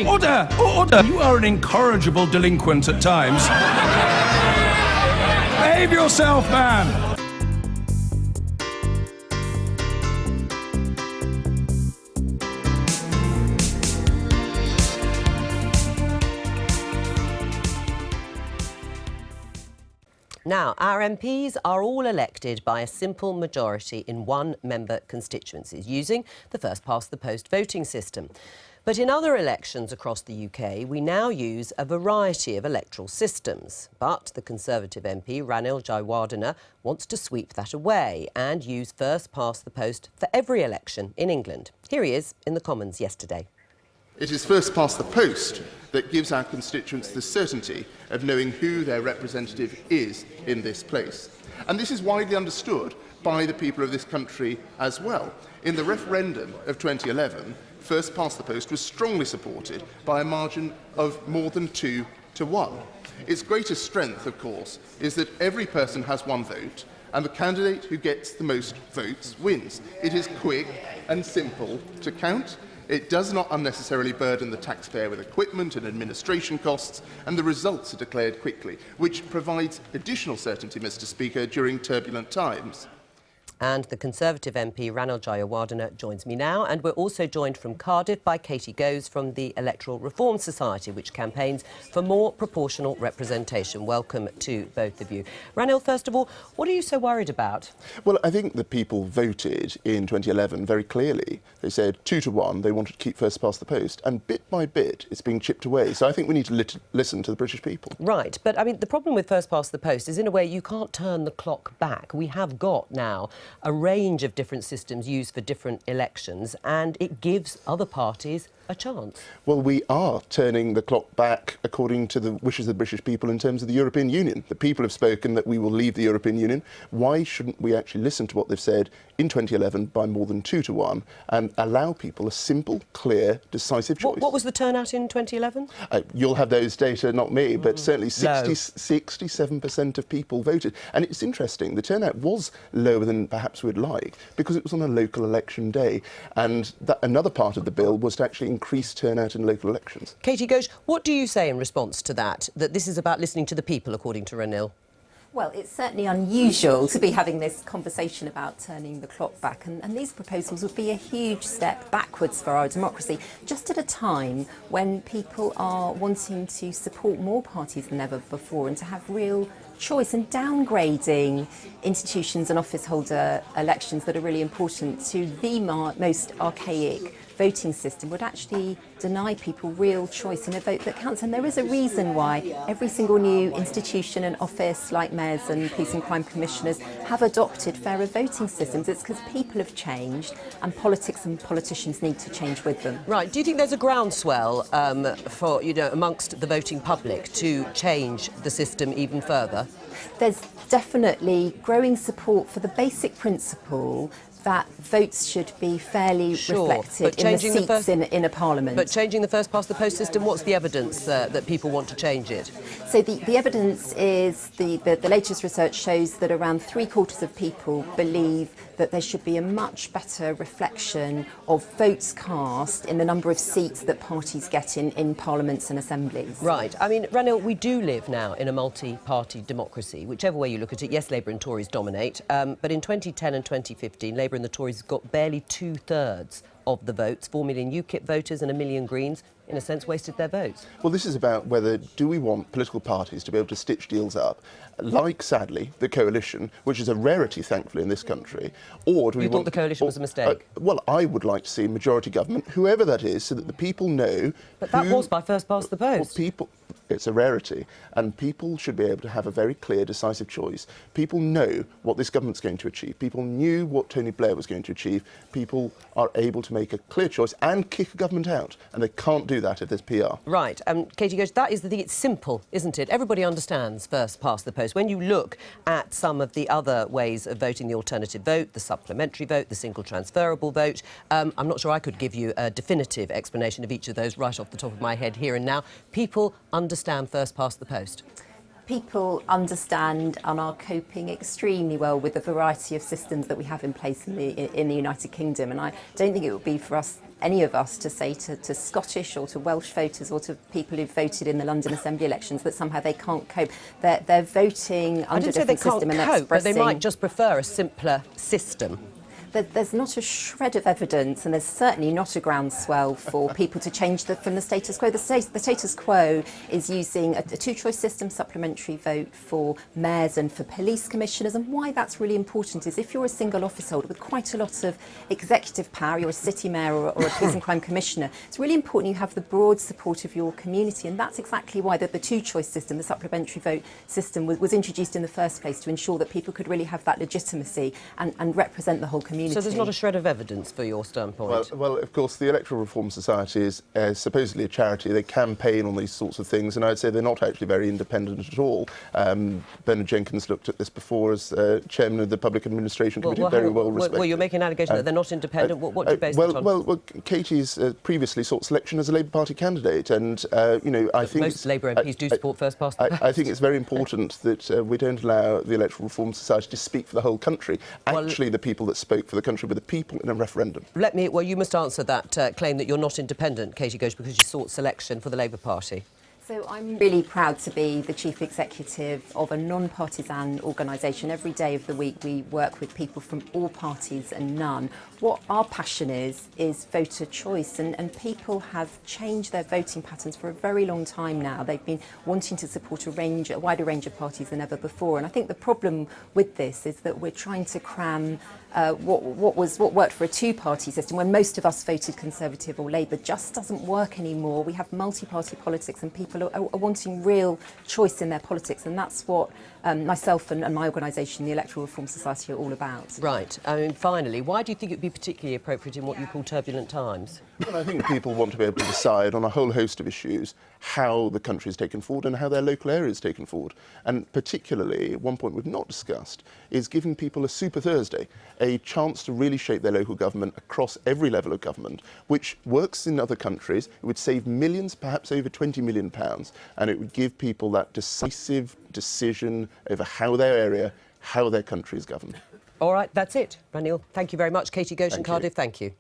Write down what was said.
Order! Order! You are an incorrigible delinquent at times. Behave yourself, man! Now, our MPs are all elected by a simple majority in one-member constituencies using the first-past-the-post voting system. But in other elections across the UK, we now use a variety of electoral systems. But the Conservative MP, Ranil Jayawardena, wants to sweep that away and use first-past-the-post for every election in England. Here he is in the Commons yesterday. It is first past the post that gives our constituents the certainty of knowing who their representative is in this place. And this is widely understood by the people of this country as well. In the referendum of 2011, first past the post was strongly supported by a margin of more than 2 to 1. Its greatest strength, of course, is that every person has one vote, and the candidate who gets the most votes wins. It is quick and simple to count. It does not unnecessarily burden the taxpayer with equipment and administration costs, and the results are declared quickly, which provides additional certainty, Mr. Speaker, during turbulent times. And the Conservative MP Ranil Jayawardena joins me now, and we're also joined from Cardiff by Katie Goes from the Electoral Reform Society, which campaigns for more proportional representation. Welcome to both of you. Ranil, first of all, what are you so worried about? Well, I think the people voted in 2011 very clearly. They said 2 to 1, they wanted to keep first past the post, and bit by bit it's being chipped away. So I think we need to listen to the British people. Right, but I mean, the problem with first past the post is, in a way, you can't turn the clock back. We have got now a range of different systems used for different elections, and it gives other parties a chance. Well, we are turning the clock back according to the wishes of the British people in terms of the European Union. The people have spoken that we will leave the European Union. Why shouldn't we actually listen to what they've said in 2011 by more than 2 to 1 and allow people a simple, clear, decisive choice? What was the turnout in 2011? You'll have those data, not me, but certainly 67% of people voted. And it's interesting, the turnout was lower than perhaps we'd like because it was on a local election day. And another part of the bill was to actually increase turnout in local elections. Katie Ghosh, what do you say in response to that this is about listening to the people, according to Ranil? Well, it's certainly unusual to be having this conversation about turning the clock back, and these proposals would be a huge step backwards for our democracy, just at a time when people are wanting to support more parties than ever before and to have real choice, and downgrading institutions and office holder elections that are really important to the most archaic voting system would actually deny people real choice in a vote that counts. And there is a reason why every single new institution and office, like mayors and police and crime commissioners, have adopted fairer voting systems. It's because people have changed, and politics and politicians need to change with them. Right. Do you think there's a groundswell for, amongst the voting public to change the system even further? There's definitely growing support for the basic principle that votes should be fairly reflected in the seats in a parliament. But changing the first-past-the-post system, what's the evidence that people want to change it? So the evidence is, the latest research shows that around 3/4 of people believe that there should be a much better reflection of votes cast in the number of seats that parties get in parliaments and assemblies. Right. I mean, Ranil, we do live now in a multi-party democracy. Whichever way you look at it, yes, Labour and Tories dominate, but in 2010 and 2015, Labour and the Tories got barely 2/3 of the votes. 4 million UKIP voters and 1 million Greens, in a sense, wasted their votes. Well, this is about whether do we want political parties to be able to stitch deals up, like, sadly, the coalition, which is a rarity, thankfully, in this country, or do we You thought the coalition was a mistake? Well, I would like to see majority government, whoever that is, so that the people know... But that was by first past the post. Well, it's a rarity, and people should be able to have a very clear, decisive choice. People know what this government's going to achieve. People knew what Tony Blair was going to achieve. People are able to make a clear choice and kick a government out, and they can't do that if there's PR. Right. Katie Ghosh, that is the thing. It's simple, isn't it? Everybody understands first past the post. When you look at some of the other ways of voting, the alternative vote, the supplementary vote, the single transferable vote, I'm not sure I could give you a definitive explanation of each of those right off the top of my head here and now. People understand first past the post. people understand and are coping extremely well with the variety of systems that we have in place in the United Kingdom. And I don't think it would be for us any of us to say to Scottish or to Welsh voters or to people who voted in the London Assembly elections that somehow they can't cope. They're voting under a different system and cope, but they expressing... might just prefer a simpler system. There's not a shred of evidence, and there's certainly not a groundswell for people to change from the status quo. The status quo is using a two-choice system, supplementary vote for mayors and for police commissioners. And why that's really important is if you're a single office holder with quite a lot of executive power, you're a city mayor or a police and crime commissioner, it's really important you have the broad support of your community. And that's exactly why the two-choice system, the supplementary vote system, was introduced in the first place, to ensure that people could really have that legitimacy and represent the whole community. So there's not a shred of evidence for your standpoint? Well, of course, the Electoral Reform Society is supposedly a charity. They campaign on these sorts of things, and I'd say they're not actually very independent at all. Bernard Jenkins looked at this before as chairman of the Public Administration Committee, very well respected. Well, you're making an allegation that they're not independent. What do you base that on? Well, Katie's previously sought selection as a Labour Party candidate, and, I think... Most Labour MPs do support first past the post. I think it's very important that we don't allow the Electoral Reform Society to speak for the whole country. Actually, the people that spoke for the country were the people in a referendum. Well, you must answer that claim that you're not independent, Katie Ghosh, because you sought selection for the Labour Party. So I'm really proud to be the chief executive of a non-partisan organisation. Every day of the week we work with people from all parties and none. What our passion is voter choice, and people have changed their voting patterns for a very long time now. They've been wanting to support a wider range of parties than ever before, and I think the problem with this is that we're trying to cram what worked for a two-party system, when most of us voted Conservative or Labour, just doesn't work anymore. We have multi-party politics, and people are wanting real choice in their politics, and that's what myself and my organisation, the Electoral Reform Society, are all about. Right. I mean, finally, why do you think it would be particularly appropriate in what you call turbulent times? Well, I think people want to be able to decide on a whole host of issues how the country is taken forward and how their local area is taken forward. And particularly, one point we've not discussed is giving people a Super Thursday, a chance to really shape their local government across every level of government, which works in other countries. It would save millions, perhaps over £20 million, and it would give people that decisive decision over how their area, how their country is governed. All right, that's it. Ranil, thank you very much. Katie Ghosh in Cardiff, thank you.